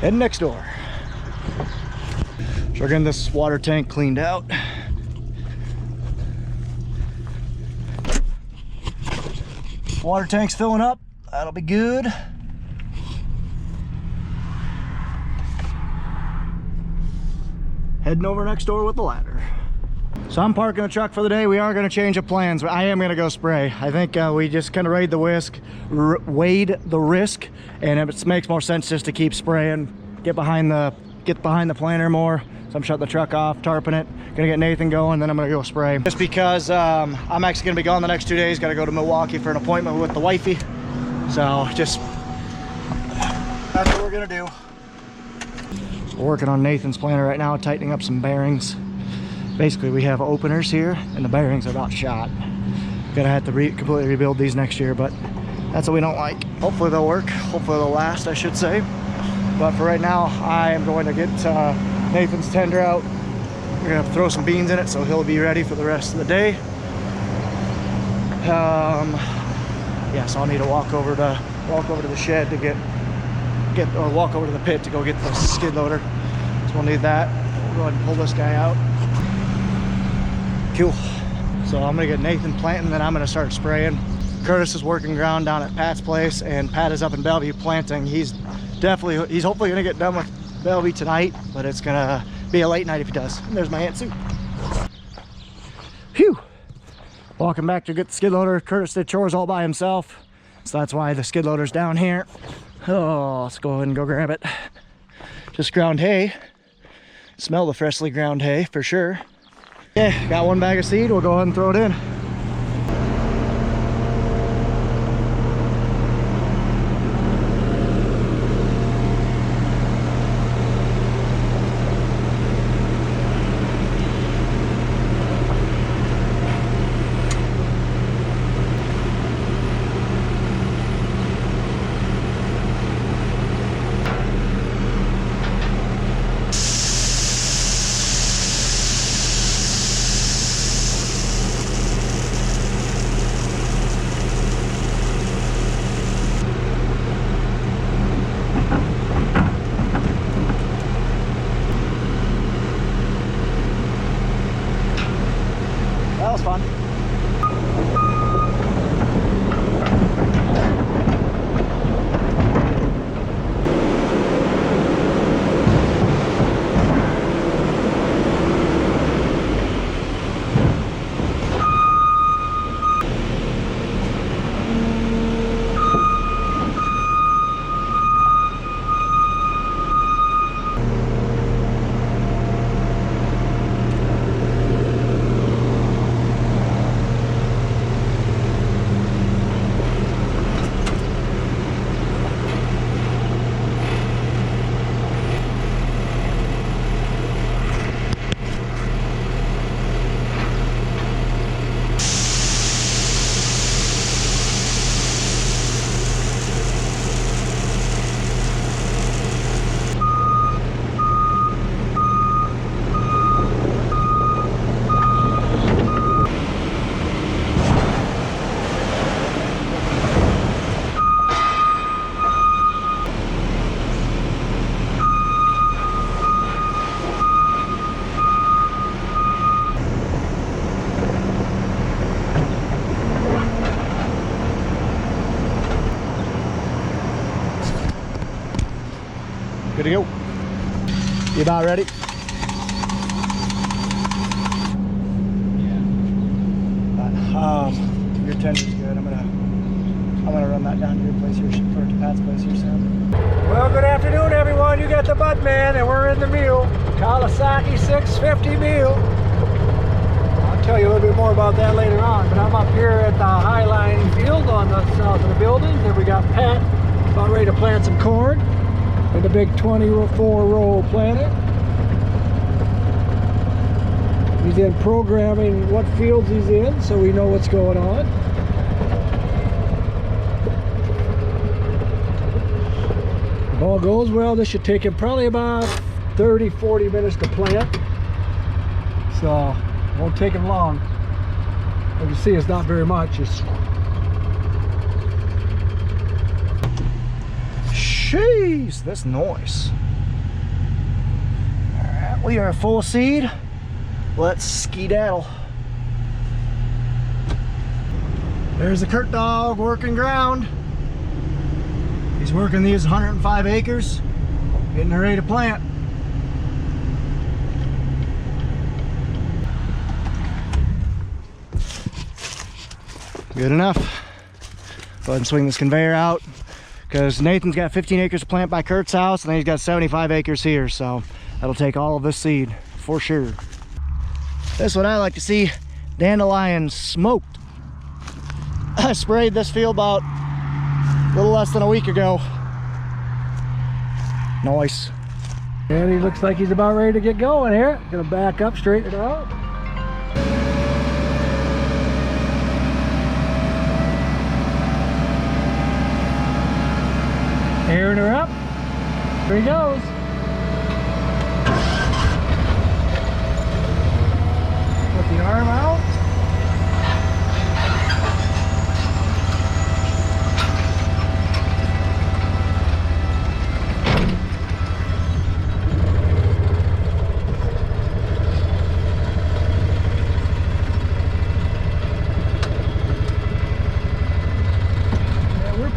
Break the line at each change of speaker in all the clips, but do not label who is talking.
Heading next door. So we're getting this water tank cleaned out. Water tank's filling up. That'll be good. Heading over next door with the ladder. So I'm parking the truck for the day. We are going to change of plans, but I am going to go spray. I think we just kind of weighed the risk, and it makes more sense just to keep spraying, get behind the planter more. So I'm shutting the truck off, tarping it, gonna get Nathan going, then I'm gonna go spray. Just because I'm actually gonna be gone the next 2 days. Gotta go to Milwaukee for an appointment with the wifey. So just, that's what we're gonna do. We're working on Nathan's planter right now, tightening up some bearings. Basically, we have openers here, and the bearings are about shot. Gonna have to completely rebuild these next year, but that's what we don't like. Hopefully they'll work. Hopefully they'll last, I should say. But for right now, I am going to get Nathan's tender out. We're gonna throw some beans in it, so he'll be ready for the rest of the day. Yeah, so I'll need to walk over to the shed to or walk over to the pit to go get the skid loader. So we'll need that. We'll go ahead and pull this guy out. Cool. So I'm gonna get Nathan planting, then I'm gonna start spraying. Curtis is working ground down at Pat's place, and Pat is up in Bellevue planting. He's hopefully gonna get done with Bellevue tonight, but it's gonna be a late night if he does. And there's my Aunt Sue. Phew. Walking back to get the skid loader. Curtis did chores all by himself, so that's why the skid loader's down here. Oh, let's go ahead and go grab it. Just ground hay. Smell the freshly ground hay for sure. Okay, got one bag of seed. We'll go ahead and throw it in. That was fun. Good to go. You about ready?
Yeah.
Your tender's good. I'm gonna run that down to your place here, or to Pat's place here soon.
Well, good afternoon, everyone. You got the Bud Man, and we're in the mule. Kawasaki 650 mule. I'll tell you a little bit more about that later on, but I'm up here at the Highline field on the south of the building. Then we got Pat about ready to plant some corn with the big 24-row planter. He's in programming what fields he's in, so we know what's going on. If all goes well, this should take him probably about 30-40 minutes to plant. So, won't take him long. As you see, it's not very much. It's
Jeez, that's nice. We are full seed. Let's skedaddle. There's the Curt dog working ground. He's working these 105 acres, getting ready to plant. Good enough. Go ahead and swing this conveyor out, because Nathan's got 15 acres to plant by Curt's house, and then he's got 75 acres here, so that'll take all of this seed for sure. This is what I like to see, dandelion smoked. I sprayed this field about a little less than a week ago. Nice.
And he looks like he's about ready to get going here. Gonna back up, straighten it out. Airing her up. Here he goes. Put the arm out.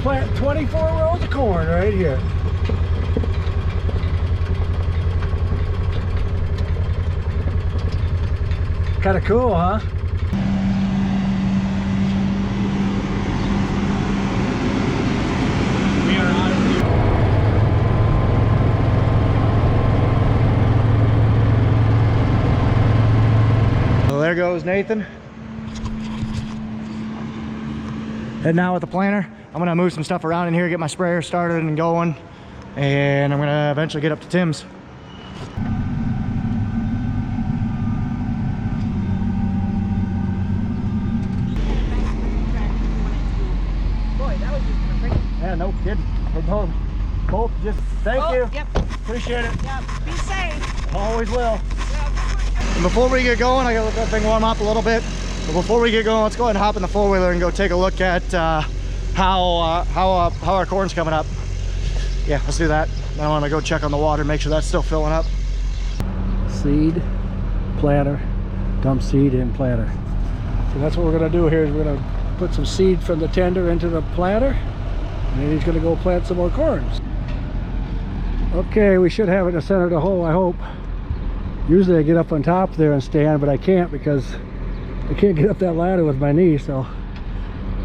Plant 24 rows of corn right here. Kind of cool, huh? We are out of here.
So there goes Nathan. Heading out with the planter. I'm gonna move some stuff around in here, get my sprayer started and going, and I'm gonna eventually get up to Tim's.
Boy, that was just perfect.
Yeah, no kidding. We're both just thank you.
Yep.
Appreciate it.
Yep. Be safe.
Always will.
Yep.
And before we get going, I gotta let that thing warm up a little bit. But before we get going, let's go ahead and hop in the four-wheeler and go take a look at how our corn's coming up. Yeah, let's do that. Then I want to go check on the water, make sure that's still filling up.
Seed, planter, dump seed in planter. So that's what we're gonna do here, is we're gonna put some seed from the tender into the planter, and then he's gonna go plant some more corns. Okay, we should have it in the center of the hole, I hope. Usually I get up on top there and stand, but I can't because I can't get up that ladder with my knee, so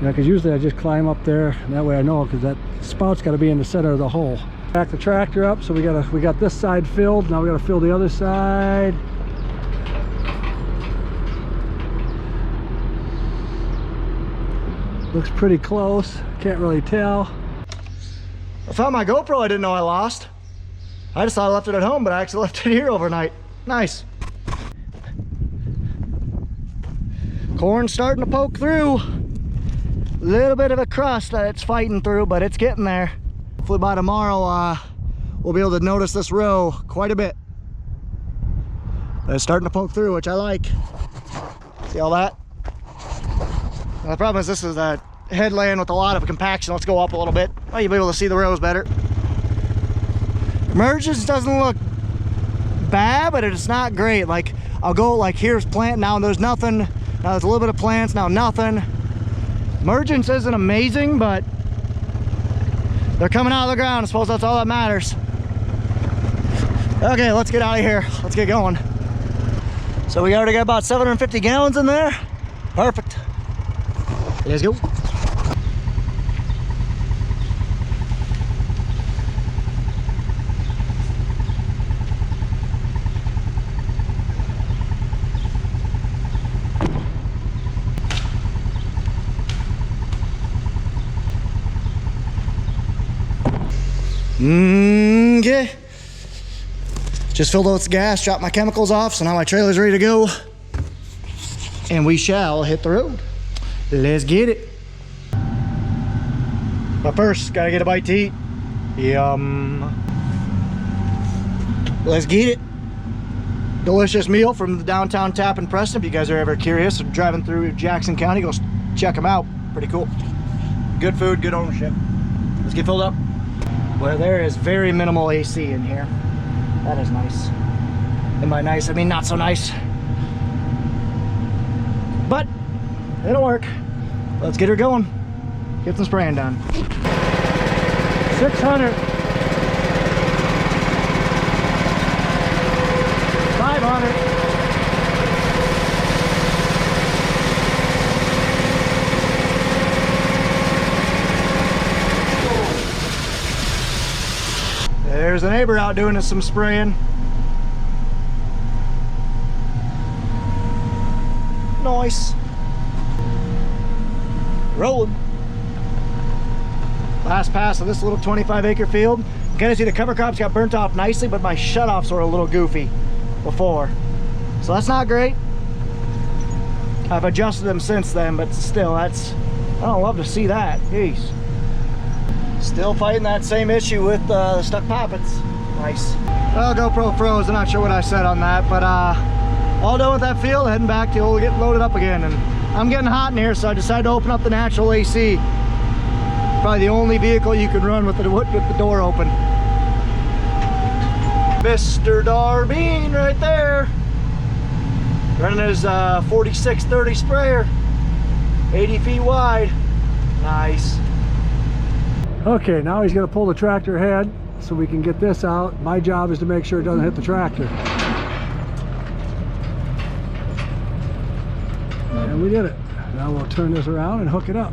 because usually I just climb up there, and that way I know, because that spout's got to be in the center of the hole. Back the tractor up, so we got this side filled. Now we got to fill the other side. Looks pretty close. Can't really tell.
I found my GoPro I didn't know I lost. I just thought I left it at home, but I actually left it here overnight. Nice. Corn's starting to poke through. Little bit of a crust that it's fighting through, but it's getting there. Hopefully by tomorrow we'll be able to notice this row quite a bit. It's starting to poke through, which I like. See all that? Now, the problem is this is a headland with a lot of compaction. Let's go up a little bit. Oh, you'll be able to see the rows better. Emergence doesn't look bad, but it's not great. Like, I'll go like, here's plant, now there's nothing. Now there's a little bit of plants, now nothing. Emergence isn't amazing, but they're coming out of the ground. I suppose that's all that matters. Okay, let's get out of here. Let's get going. So we already got about 750 gallons in there. Perfect. Let's go. Okay. Just filled out the gas, dropped my chemicals off, so now my trailer's ready to go. And we shall hit the road. Let's get it. But first, gotta get a bite to eat. Yum. Let's get it. Delicious meal from the downtown tap in Preston. If you guys are ever curious of driving through Jackson County, go check them out. Pretty cool. Good food, good ownership. Let's get filled up. Well, there is very minimal AC in here. That is nice. And by nice, I mean not so nice. But it'll work. Let's get her going. Get some spraying done. 600. 500. There's a neighbor out doing some spraying. Nice. Rolling. Last pass of this little 25-acre field. You can kind of see the cover crops got burnt off nicely, but my shutoffs were a little goofy before. So that's not great. I've adjusted them since then, but still, that's, I don't love to see that. Jeez. Still fighting that same issue with the stuck poppets. Nice. Well, GoPro froze. I'm not sure what I said on that, but all done with that field, heading back to get loaded up again. And I'm getting hot in here, so I decided to open up the natural AC. Probably the only vehicle you can run with the door open. Mr. Darbean right there. Running his 4630 sprayer. 80 feet wide. Nice.
Okay, now he's going to pull the tractor head so we can get this out. My job is to make sure it doesn't hit the tractor. And we did it. Now we'll turn this around and hook it up.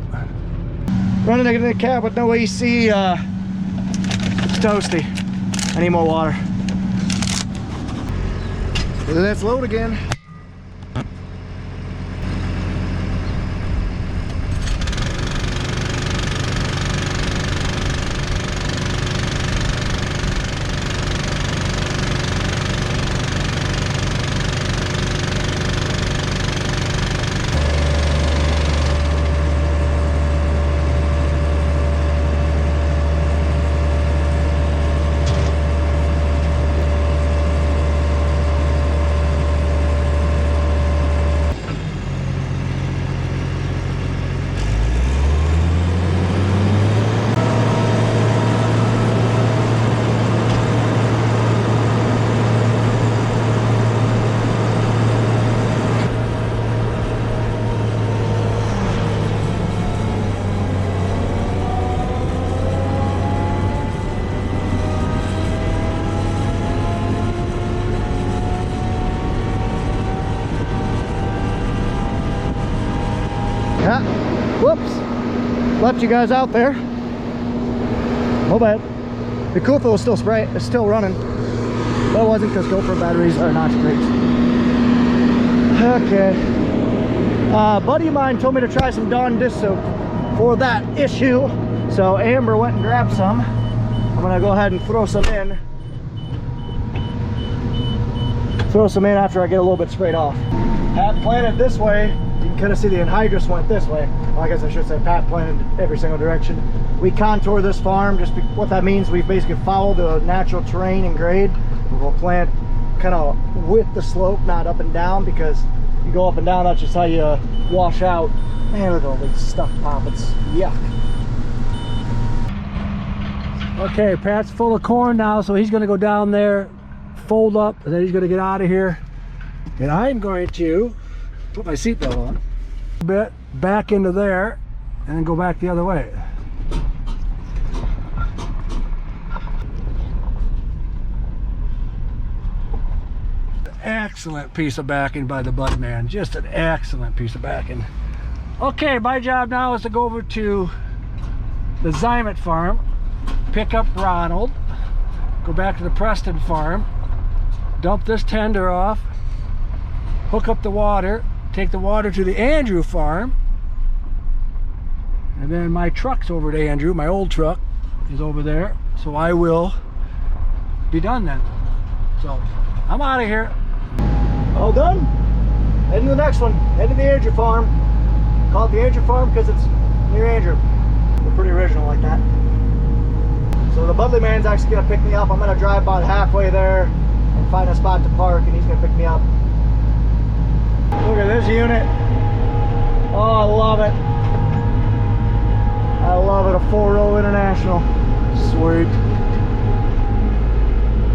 Running in the cab with no AC, it's toasty. I need more water. Let's load again. Yeah, whoops, left you guys out there. No bad. The cool fill is still running, but it wasn't because GoPro batteries are not great. Okay. A buddy of mine told me to try some Dawn dish soap for that issue, so Amber went and grabbed some. I'm gonna go ahead and throw some in. Throw some in after I get a little bit sprayed off. Pat planted this way. You can kind of see the anhydrous went this way. Well, I guess I should say Pat planted every single direction. We contour this farm. What that means, we basically follow the natural terrain and grade. We'll plant kind of with the slope, not up and down, because you go up and down, that's just how you wash out. Man, look at all these stuck poppets. Yuck.
Okay, Pat's full of corn now, so he's going to go down there, fold up, and then he's going to get out of here. And I'm going to put my seatbelt on a bit, back into there, and then go back the other way. Excellent piece of backing by the bud man. Just an excellent piece of backing. Okay, my job now is to go over to the Zymet farm, pick up Ronald, go back to the Preston farm, dump this tender off, hook up the water, take the water to the Andrew farm, and then my truck's over to Andrew. My old truck is over there, so I will be done then. So I'm out of here.
All done. Heading to the next one. Heading to the Andrew farm. Call it the Andrew farm because it's near Andrew. We're pretty original like that. So the Budley man's actually gonna pick me up. I'm gonna drive about halfway there and find a spot to park, and he's gonna pick me up. Look at this unit. Oh, I love it. I love it. A 4-row International. Sweet.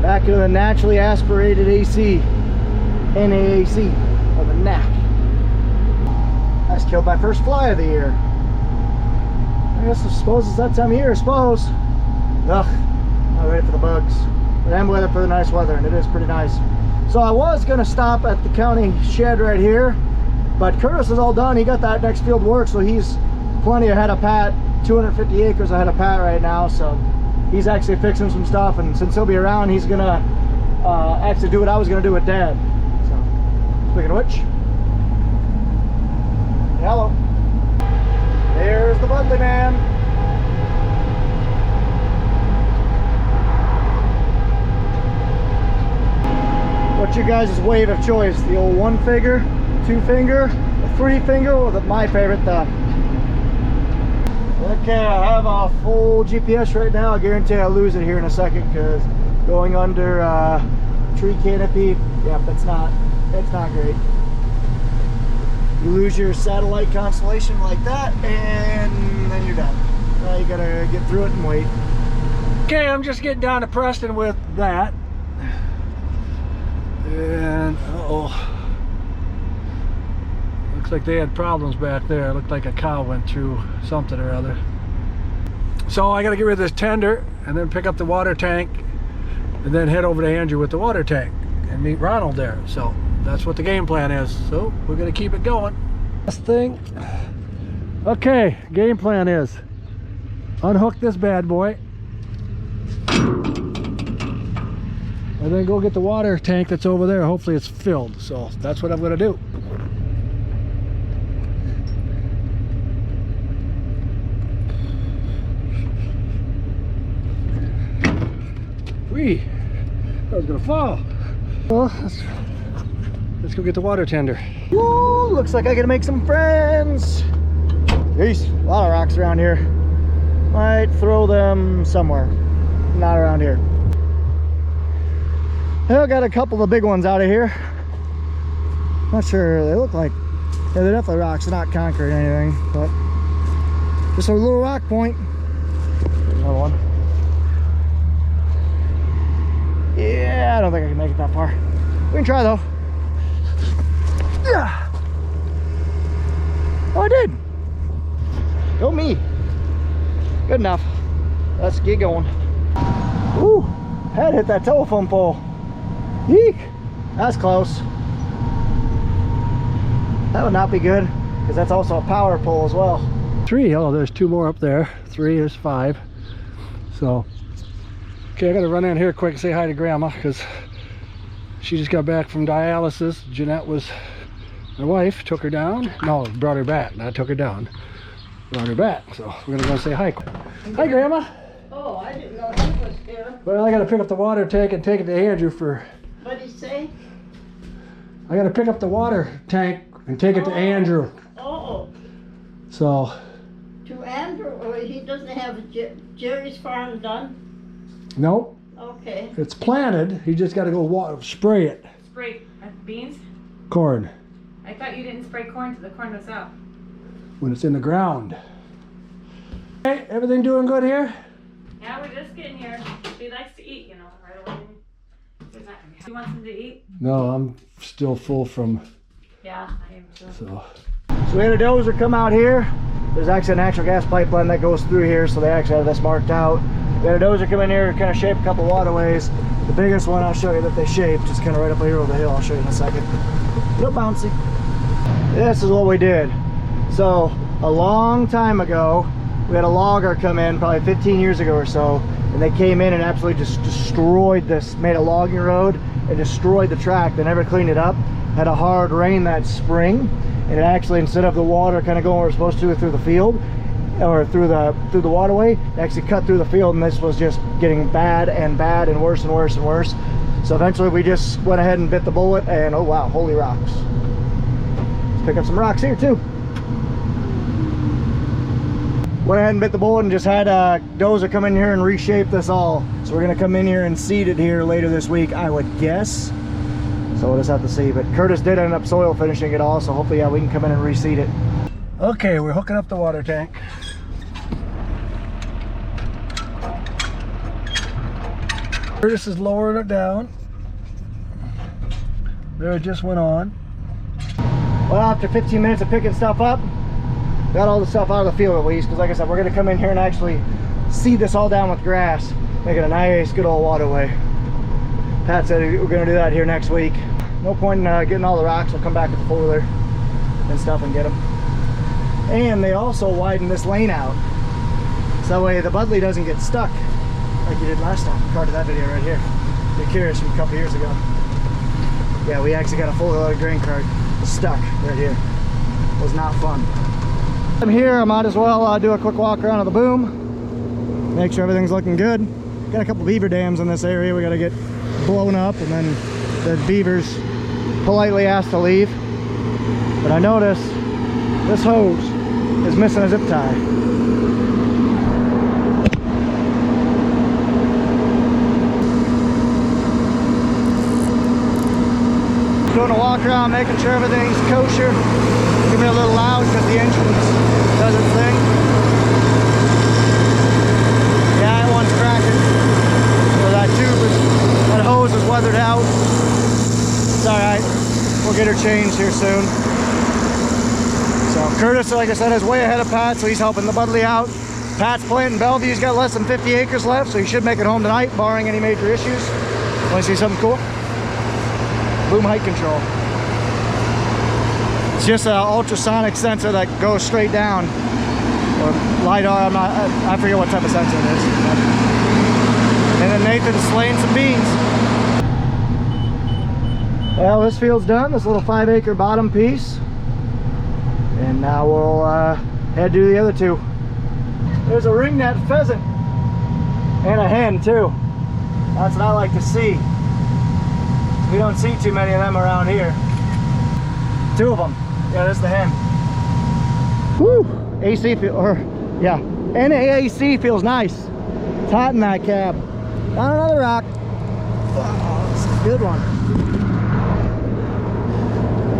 Back into the naturally aspirated AC. NAAC on the neck. I just killed my first fly of the year. I suppose it's that time of year, I suppose. Ugh, not ready for the bugs. But I'm ready for the nice weather, and it is pretty nice. So I was gonna stop at the county shed right here, but Curtis is all done. He got that next field work, so he's plenty ahead of Pat, 250 acres ahead of Pat right now. So he's actually fixing some stuff, and since he'll be around, he's gonna actually do what I was gonna do with Dad. So, speaking of which, hello. There's the Budley man. What's your guys' wave of choice? The old 1 finger, 2 finger, the 3 finger, or my favorite, the... Okay, I have a full GPS right now. I guarantee I'll lose it here in a second because going under tree canopy, yeah, it's not great. You lose your satellite constellation like that, and then you're done. Now you gotta get through it and wait.
Okay, I'm just getting down to Preston with that. And looks like they had problems back there. It looked like a cow went through something or other. So I got to get rid of this tender and then pick up the water tank and then head over to Andrew with the water tank and meet Ronald there. So that's what the game plan is. So we're going to keep it going. Last thing. Okay, game plan is unhook this bad boy and then go get the water tank that's over there. Hopefully it's filled. So that's what I'm going to do. Whee! I was going to fall. Well, let's go get the water tender.
Woo! Looks like I gotta make some friends. Jeez, a lot of rocks around here. Might throw them somewhere. Not around here. I got a couple of big ones out of here. Not sure, they look like, yeah, they're definitely rocks, they're not concrete or anything, but just a little rock point. There's another one. Yeah, I don't think I can make it that far. We can try though. Yeah. Oh, I did. Go me. Good enough. Let's get going. Ooh, head hit that telephone pole. Yeek. That's close. That would not be good because that's also a power pole as well.
3. Oh, there's 2 more up there. 3 is 5. So, okay, I gotta run in here quick and say hi to Grandma because she just got back from dialysis. Jeanette was, my wife, took her down. No, brought her back. Not took her down. Brought her back. So we're gonna go say hi. Hi, Grandma.
Oh, I didn't know he was here.
Well, I gotta pick up the water tank and take it to Andrew for.
What'd he say?
I gotta pick up the water tank and take it to Andrew.
Oh,
So.
to Andrew, or he doesn't have Jerry's farm done?
Nope.
Okay.
It's planted. He just gotta go spray it.
Spray beans?
Corn.
I thought you didn't spray corn till the corn was out.
When it's in the ground. Hey, everything doing good here?
Yeah, we're just getting here. She likes to eat, you know, right away. She wants him to eat?
No, I'm still full from.
Yeah, I am too.
So.
So we had a dozer come out here. There's actually a natural gas pipeline that goes through here, so they actually have this marked out. We had a dozer come in here and kind of shape a couple waterways. The biggest one I'll show you that they shaped, just kind of right up here over the hill. I'll show you in a second. A little bouncy. This is what we did. So a long time ago, we had a logger come in, probably 15 years ago or so, and they came in and absolutely just destroyed this, made a logging road and destroyed the track. They never cleaned it up. Had a hard rain that spring, and it actually, instead of the water kind of going where it's supposed to through the field or through the waterway, it actually cut through the field, and this was just getting bad and worse and worse and worse. So eventually we just went ahead and bit the bullet, and oh wow, holy rocks. Let's pick up some rocks here too. Went ahead and bit the bullet and just had a dozer come in here and reshape this all. So we're gonna come in here and seed it here later this week, I would guess. So we'll just have to see. But Curtis did end up soil finishing it all, so hopefully, yeah, we can come in and reseed it.
Okay, we're hooking up the water tank. Curtis is lowering it down. There it just went on.
Well, after 15 minutes of picking stuff up, got all the stuff out of the field at least, because like I said, we're going to come in here and actually seed this all down with grass, make it a nice, good old waterway. Pat said we're going to do that here next week. No point in getting all the rocks. We'll come back with the four-wheeler and stuff and get them. And they also widen this lane out, so that way the Budley doesn't get stuck like you did last time. Part of that video right here. If you're curious, from a couple years ago. Yeah, we actually got a fully loaded grain cart stuck right here. It was not fun. I'm here, I might as well do a quick walk around of the boom, make sure everything's looking good. Got a couple beaver dams in this area we got to get blown up, and then the beavers politely asked to leave. But I notice this hose is missing a zip tie. Doing a walk around, making sure everything's kosher. Give me a little loud because the engine does its thing. Yeah, that one's cracking. So that hose is weathered out. It's alright. We'll get her changed here soon. So Curtis, like I said, is way ahead of Pat, so he's helping the Budley out. Pat's planting Bellevue. He's got less than 50 acres left, so he should make it home tonight, barring any major issues. Want to see something cool? Boom height control. It's just an ultrasonic sensor that goes straight down, or LiDAR. I forget what type of sensor it is. And then Nathan's slaying some beans. Well, this field's done. This little 5-acre bottom piece, and now we'll head to the other two. There's a ringnet pheasant and a hen too. That's what I like to see. We don't see too many of them around here. 2 of them. Yeah, that's the hen. Woo! AC feel, or yeah, NAAC feels nice. It's hot in that cab. On another rock. Oh, this is a good one.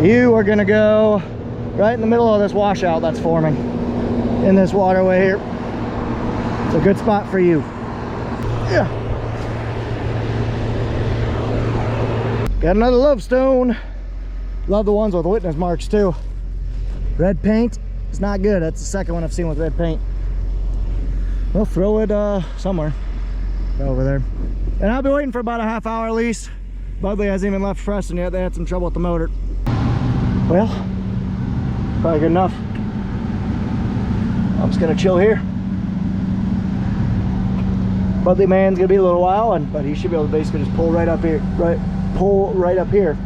You are gonna go right in the middle of this washout that's forming in this waterway here. It's a good spot for you. Yeah. Got another love stone. Love the ones with witness marks too. Red paint, it's not good. That's the second one I've seen with red paint. We'll throw it somewhere over there. And I'll be waiting for about a half hour at least. Budley hasn't even left Preston yet. They had some trouble with the motor. Well, probably good enough. I'm just gonna chill here. Budley man's gonna be a little while, but he should be able to basically just pull right up here, pull right up here,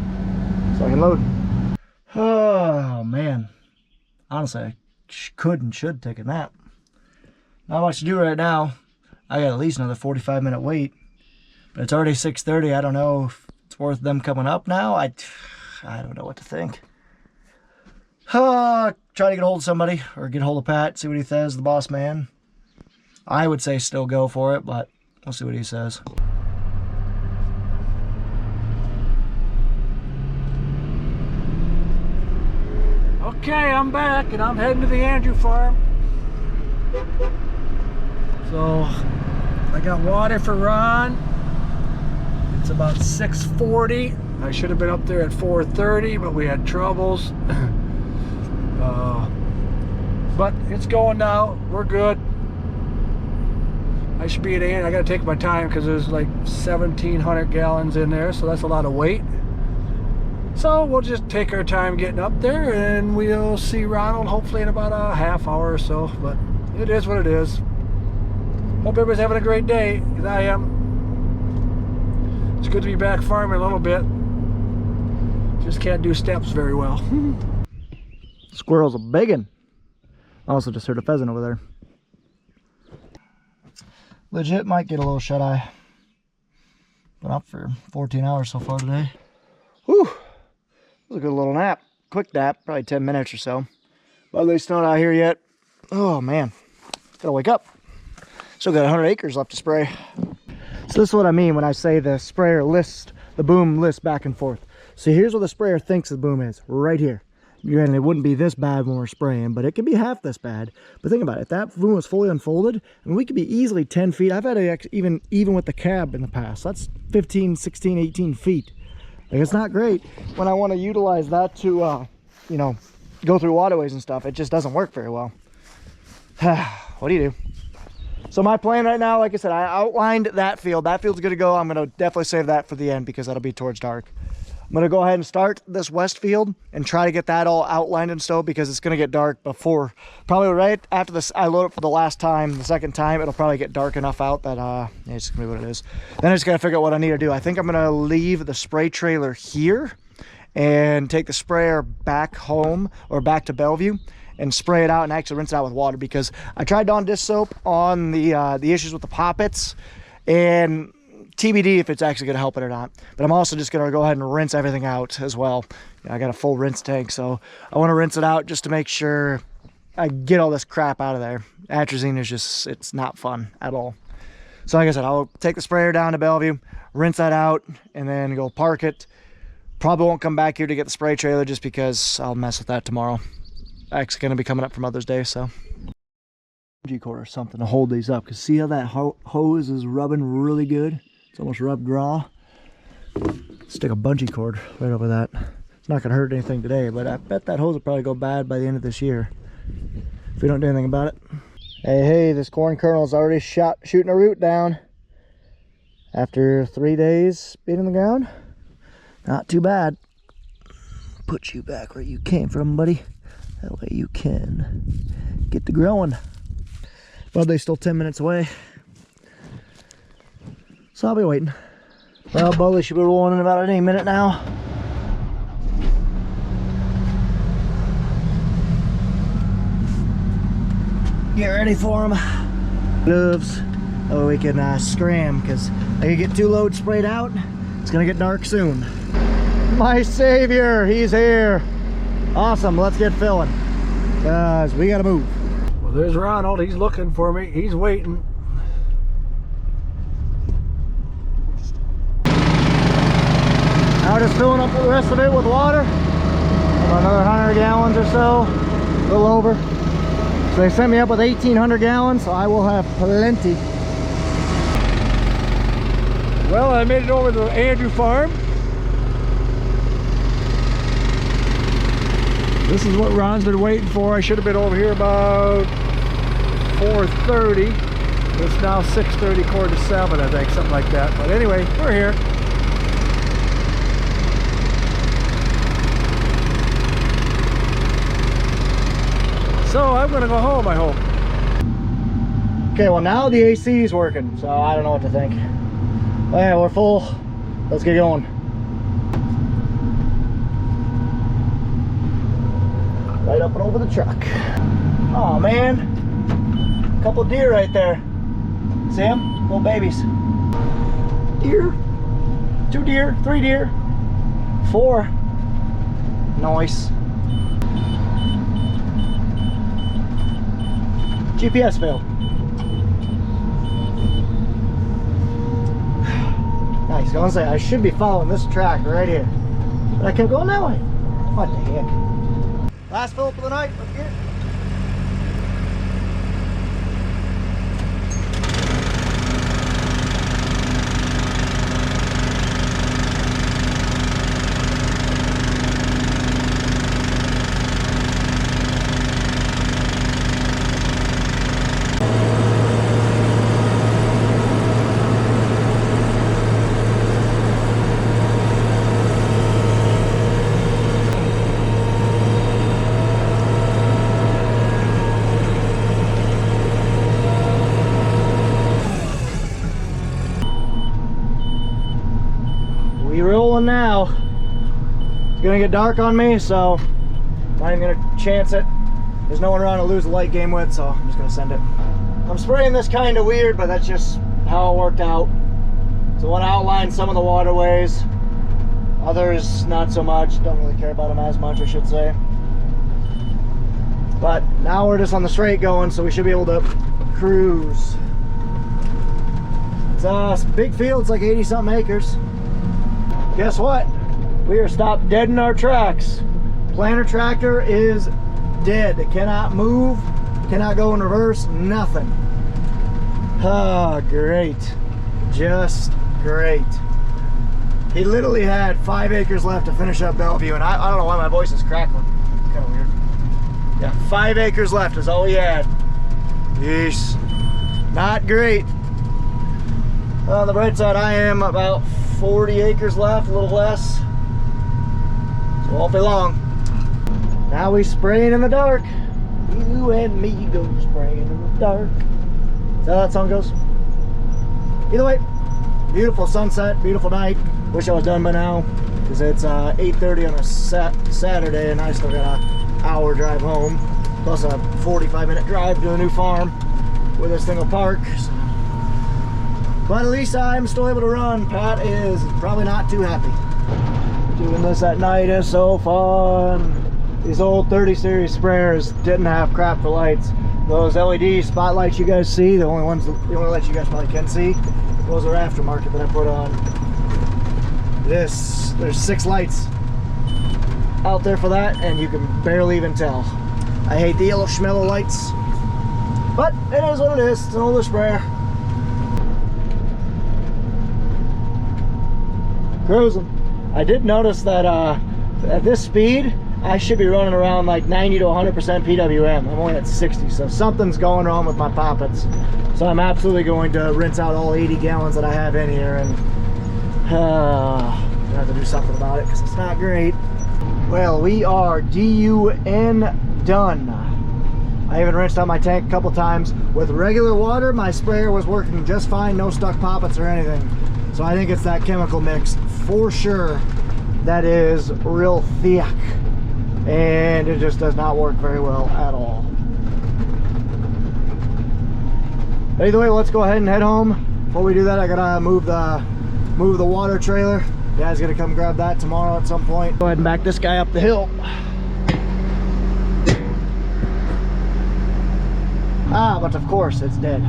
so I can load. Oh man, honestly, I could and should take a nap. Not much to do right now. I got at least another 45-minute wait, but it's already 6:30. I don't know if it's worth them coming up now. I don't know what to think. Try to get a hold of somebody, or get a hold of Pat, see what he says, the boss man. I would say still go for it, but we'll see what he says.
Okay, I'm back and I'm heading to the Andrew farm. So I got water for Ron. It's about 6:40. I should have been up there at 4:30, but we had troubles. But it's going now. We're good. I should be at 8. I gotta take my time because there's like 1,700 gallons in there, so that's a lot of weight. So we'll just take our time getting up there, and we'll see Ronald hopefully in about a half hour or so. But it is what it is. Hope everybody's having a great day, because I am. It's good to be back farming a little bit. Just can't do steps very well.
Squirrel's a biggin'. I also just heard a pheasant over there. Legit might get a little shut-eye. Been up for 14 hours so far today. Whew. It was a good little nap. Quick nap, probably 10 minutes or so. But it's not out here yet. Oh man, gotta wake up. Still got 100 acres left to spray. So this is what I mean when I say the sprayer lists, the boom lists back and forth. So here's what the sprayer thinks the boom is, right here. And it wouldn't be this bad when we're spraying, but it could be half this bad. But think about it, if that boom was fully unfolded, I mean, we could be easily 10 feet. I've had it even with the cab in the past. That's 15, 16, 18 feet Like, it's not great when I want to utilize that to, you know, go through waterways and stuff. It just doesn't work very well. What do you do? So my plan right now, like I said, I outlined that field. That field's good to go. I'm going to definitely save that for the end because that'll be towards dark. I'm going to go ahead and start this west field and try to get that all outlined and stowed because it's going to get dark before, probably right after this. I load it for the last time, the second time, it'll probably get dark enough out that yeah, it's going to be what it is. Then I just got to figure out what I need to do. I think I'm going to leave the spray trailer here and take the sprayer back home or back to Bellevue and spray it out and actually rinse it out with water because I tried Dawn dish soap on the issues with the poppets, and TBD if it's actually going to help it or not. But I'm also just going to go ahead and rinse everything out as well. I got a full rinse tank, so I want to rinse it out just to make sure I get all this crap out of there. Atrazine is just, it's not fun at all. So like I said, I'll take the sprayer down to Bellevue, rinse that out, and then go park it. Probably won't come back here to get the spray trailer just because I'll mess with that tomorrow. Actually going to be coming up for Mother's Day, so. Cord or something to hold these up, because see how that hose is rubbing really good? It's almost rubbed raw. Stick a bungee cord right over that. It's not going to hurt anything today, but I bet that hose will probably go bad by the end of this year if we don't do anything about it. Hey, this corn kernel is already shooting a root down after 3 days being in the ground. Not too bad. Put you back where you came from, buddy. That way you can get to growing. Well, they're still 10 minutes away, so I'll be waiting. Well, Bully should be rolling in about any minute now. Get ready for him. Gloves. Oh, we can scram because I can get 2 loads sprayed out. It's gonna get dark soon. My savior, he's here. Awesome, let's get filling, guys. We gotta move.
Well, there's Ronald. He's looking for me. He's waiting.
Now just filling up the rest of it with water. About another 100 gallons or so, a little over. So they sent me up with 1,800 gallons, so I will have plenty.
Well, I made it over to the Andrew farm. This is what Ron's been waiting for. I should have been over here about 4:30. It's now 6:30, 6:45, I think, something like that. But anyway, we're here. So I'm gonna go home, I hope.
Okay, well now the AC is working, so I don't know what to think. Oh yeah, we're full. Let's get going. Right up and over the truck. Oh man, a couple deer right there. See them? Little babies. Deer. 2 deer, 3 deer, 4. Nice. GPS failed. Nice. I was gonna say I should be following this track right here, but I kept going that way. What the heck? Last fill up of the night. Let's get it. Now it's gonna get dark on me, so I'm not even gonna chance it. There's no one around to lose a light game with, so I'm just gonna send it. I'm spraying this kind of weird, but that's just how it worked out. So I want to outline some of the waterways, others not so much. Don't really care about them as much, I should say. But now we're just on the straight going, so we should be able to cruise. It's a big field. It's like 80 something acres. Guess what? We are stopped dead in our tracks. Planter tractor is dead. It cannot move, cannot go in reverse, nothing. Oh, great. Just great. He literally had 5 acres left to finish up Bellevue, and I don't know why my voice is crackling. Kind of weird. Yeah, 5 acres left is all he had. Yeesh. Not great. On the bright side, I am about 40 acres left, a little less. So it won't be long. Now we spraying in the dark. You and me go spraying in the dark. Is that how that song goes? Either way, beautiful sunset, beautiful night. Wish I was done by now, because it's 8:30 on a Saturday, and I still got an hour drive home, plus a 45-minute drive to a new farm where this thing will park. So. But at least I'm still able to run. Pat is probably not too happy. Doing this at night is so fun. These old 30 series sprayers didn't have crap for lights. Those LED spotlights you guys see, the only lights you guys probably can see, those are aftermarket that I put on. There's 6 lights out there for that, and you can barely even tell. I hate the yellow schmellow lights, but it is what it is. It's an older sprayer. Cruising. I did notice that at this speed, I should be running around like 90 to 100% PWM. I'm only at 60, so something's going wrong with my poppets. So I'm absolutely going to rinse out all 80 gallons that I have in here, and I have to do something about it because it's not great. Well, we are DUN done. I even rinsed out my tank a couple times. With regular water, my sprayer was working just fine, no stuck poppets or anything. So I think it's that chemical mix for sure that is real thick, and it just does not work very well at all. Either way, let's go ahead and head home. Before we do that, I gotta move the water trailer. Dad's gonna come grab that tomorrow at some point. Go ahead and back this guy up the hill. Ah, but of course it's dead.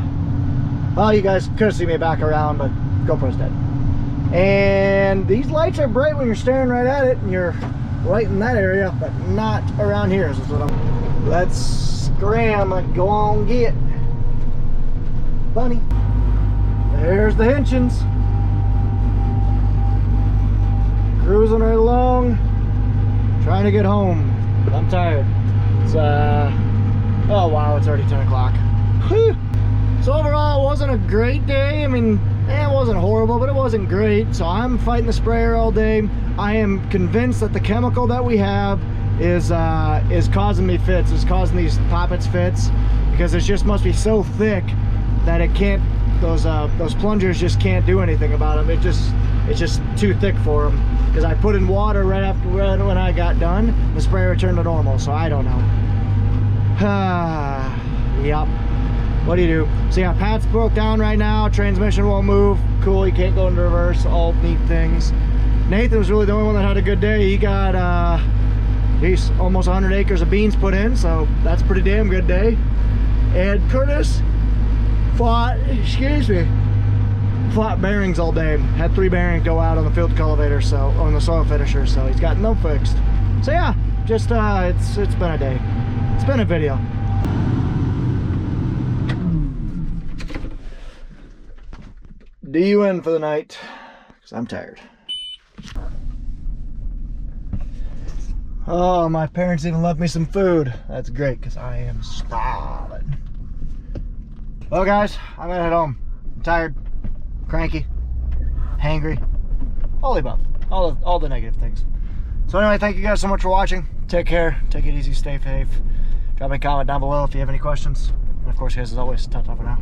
Well, you guys could have seen me back around, but GoPro's dead. And these lights are bright when you're staring right at it, and you're right in that area, but not around here. Is what I'm. Let's scram and go on get Bunny. There's the Hinchins. Cruising right along, trying to get home. I'm tired. It's oh wow, it's already 10 o'clock. So overall, it wasn't a great day. I mean, it wasn't horrible, but it wasn't great. So I'm fighting the sprayer all day. I am convinced that the chemical that we have is causing me fits. It's causing these poppets fits because it just must be so thick that it can't. Those plungers just can't do anything about them. It's just too thick for them. Because I put in water right when I got done, the sprayer returned to normal. So I don't know. Yep. What do you do? So yeah, Pat's broke down right now. Transmission won't move. Cool, you can't go into reverse. All neat things. Nathan was really the only one that had a good day. He got he's almost 100 acres of beans put in, so that's a pretty damn good day. And Curtis fought bearings all day. Had 3 bearings go out on the field cultivator, so on the soil finisher, so he's gotten them fixed. So yeah, just it's been a day. It's been a video. DUN for the night, because I'm tired. Oh, my parents even left me some food. That's great, because I am starving. Well, guys, I'm gonna head home. I'm tired, cranky, hangry, all the above, all the negative things. So anyway, thank you guys so much for watching. Take care, take it easy, stay safe. Drop me a comment down below if you have any questions. And of course, guys, as always, ta-ta for now.